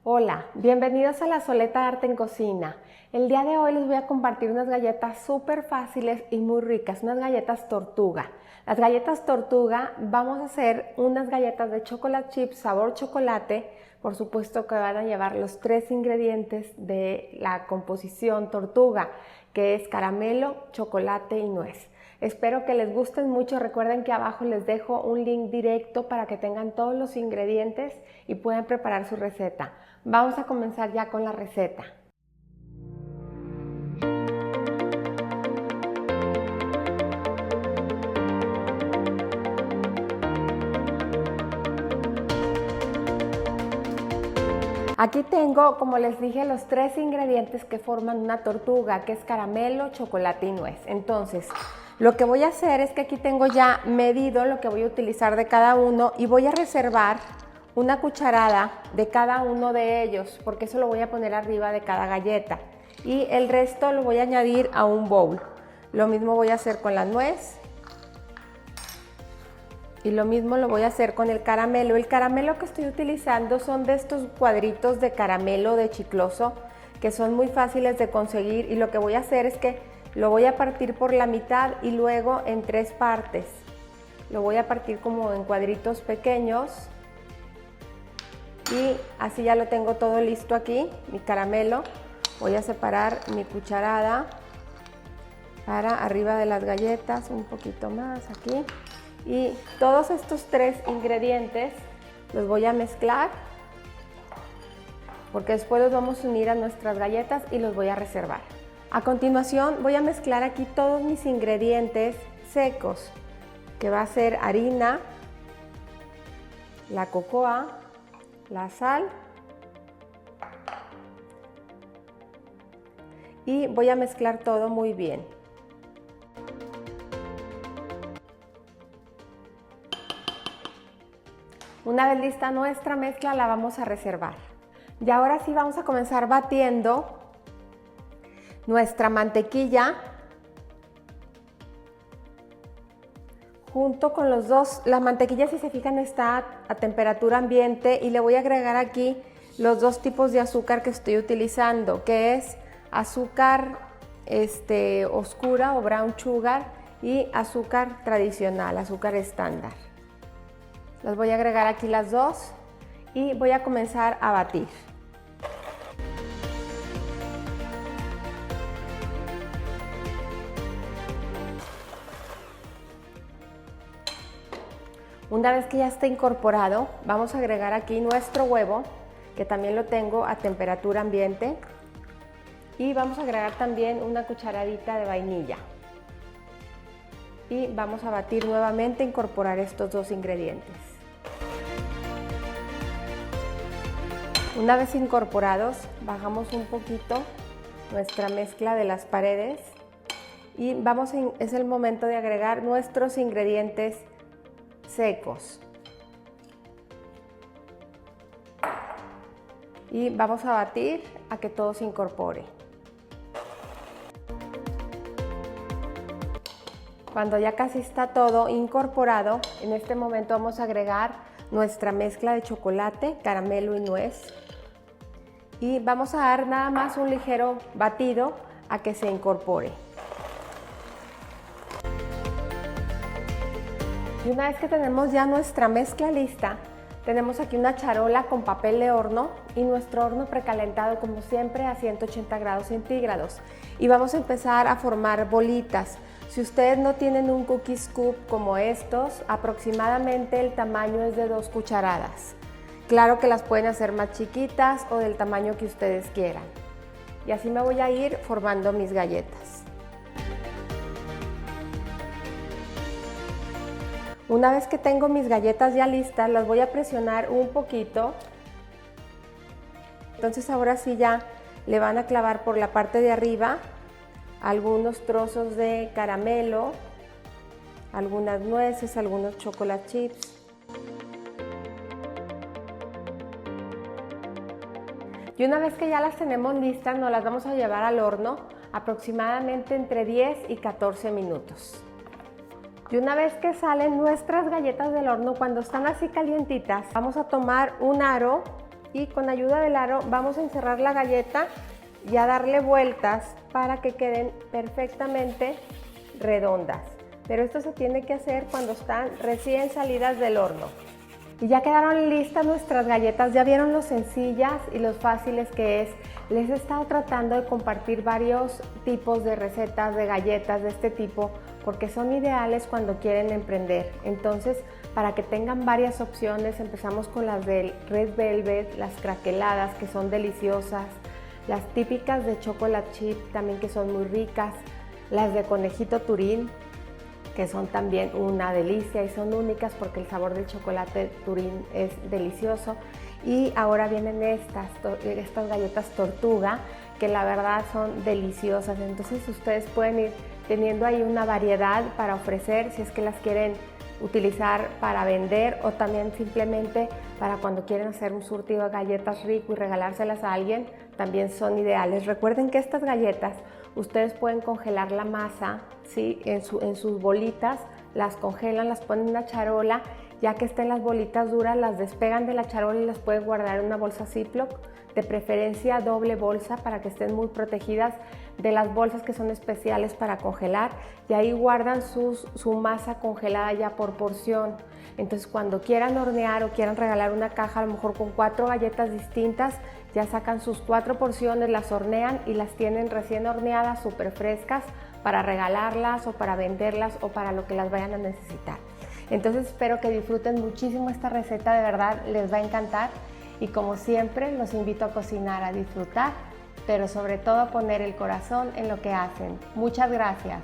Hola, bienvenidos a La Soleta Arte en Cocina. El día de hoy les voy a compartir unas galletas súper fáciles y muy ricas, unas galletas tortuga. Las galletas tortuga, vamos a hacer unas galletas de chocolate chip sabor chocolate. Por supuesto que van a llevar los 3 ingredientes de la composición tortuga, que es caramelo, chocolate y nuez. Espero que les gusten mucho. Recuerden que abajo les dejo un link directo para que tengan todos los ingredientes y puedan preparar su receta. Vamos a comenzar ya con la receta. Aquí tengo, como les dije, los 3 ingredientes que forman una tortuga, que es caramelo, chocolate y nuez. Entonces, lo que voy a hacer es que aquí tengo ya medido lo que voy a utilizar de cada uno y voy a reservar una cucharada de cada uno de ellos, porque eso lo voy a poner arriba de cada galleta. Y el resto lo voy a añadir a un bowl. Lo mismo voy a hacer con la nuez. Y lo mismo lo voy a hacer con el caramelo. El caramelo que estoy utilizando son de estos cuadritos de caramelo de chicloso que son muy fáciles de conseguir, y lo que voy a hacer es que lo voy a partir por la mitad y luego en 3 partes. Lo voy a partir como en cuadritos pequeños y así ya lo tengo todo listo aquí, mi caramelo. Voy a separar mi cucharada para arriba de las galletas, un poquito más aquí. Y todos estos 3 ingredientes los voy a mezclar, porque después los vamos a unir a nuestras galletas y los voy a reservar. A continuación voy a mezclar aquí todos mis ingredientes secos, que va a ser harina, la cocoa, la sal, y voy a mezclar todo muy bien. Una vez lista nuestra mezcla, la vamos a reservar. Y ahora sí vamos a comenzar batiendo nuestra mantequilla junto con los dos. La mantequilla, si se fijan, está a temperatura ambiente, y le voy a agregar aquí los 2 tipos de azúcar que estoy utilizando, que es azúcar oscura o brown sugar y azúcar tradicional, azúcar estándar. Las voy a agregar aquí las 2 y voy a comenzar a batir. Una vez que ya esté incorporado, vamos a agregar aquí nuestro huevo, que también lo tengo a temperatura ambiente, y vamos a agregar también una cucharadita de vainilla. Y vamos a batir nuevamente, incorporar estos 2 ingredientes. Una vez incorporados, bajamos un poquito nuestra mezcla de las paredes y es el momento de agregar nuestros ingredientes secos. Y vamos a batir a que todo se incorpore. Cuando ya casi está todo incorporado, en este momento vamos a agregar nuestra mezcla de chocolate, caramelo y nuez. Y vamos a dar nada más un ligero batido a que se incorpore. Y una vez que tenemos ya nuestra mezcla lista, tenemos aquí una charola con papel de horno y nuestro horno precalentado, como siempre, a 180 grados centígrados. Y vamos a empezar a formar bolitas. Si ustedes no tienen un cookie scoop como estos, aproximadamente el tamaño es de 2 cucharadas. Claro que las pueden hacer más chiquitas o del tamaño que ustedes quieran. Y así me voy a ir formando mis galletas. Una vez que tengo mis galletas ya listas, las voy a presionar un poquito. Entonces ahora sí ya le van a clavar por la parte de arriba algunos trozos de caramelo, algunas nueces, algunos chocolate chips. Y una vez que ya las tenemos listas, nos las vamos a llevar al horno aproximadamente entre 10 y 14 minutos. Y una vez que salen nuestras galletas del horno, cuando están así calientitas, vamos a tomar un aro y con ayuda del aro vamos a encerrar la galleta y a darle vueltas para que queden perfectamente redondas. Pero esto se tiene que hacer cuando están recién salidas del horno. Y ya quedaron listas nuestras galletas, ya vieron lo sencillas y lo fáciles que es. Les he estado tratando de compartir varios tipos de recetas de galletas de este tipo porque son ideales cuando quieren emprender. Entonces, para que tengan varias opciones, empezamos con las del Red Velvet, las craqueladas que son deliciosas, las típicas de chocolate chip también que son muy ricas, las de conejito turín, que son también una delicia y son únicas porque el sabor del chocolate turín es delicioso. Y ahora vienen estas galletas tortuga, que la verdad son deliciosas. Entonces ustedes pueden ir teniendo ahí una variedad para ofrecer si es que las quieren utilizar para vender o también simplemente para cuando quieren hacer un surtido de galletas rico y regalárselas a alguien, también son ideales. Recuerden que estas galletas ustedes pueden congelar la masa, ¿sí? en sus bolitas, las congelan, las ponen en una charola, ya que estén las bolitas duras, las despegan de la charola y las pueden guardar en una bolsa Ziploc, de preferencia doble bolsa para que estén muy protegidas de las bolsas que son especiales para congelar, y ahí guardan su masa congelada ya por porción. Entonces cuando quieran hornear o quieran regalar una caja a lo mejor con 4 galletas distintas, ya sacan sus 4 porciones, las hornean y las tienen recién horneadas, súper frescas para regalarlas o para venderlas o para lo que las vayan a necesitar. Entonces espero que disfruten muchísimo esta receta, de verdad les va a encantar, y como siempre los invito a cocinar, a disfrutar, pero sobre todo a poner el corazón en lo que hacen. Muchas gracias.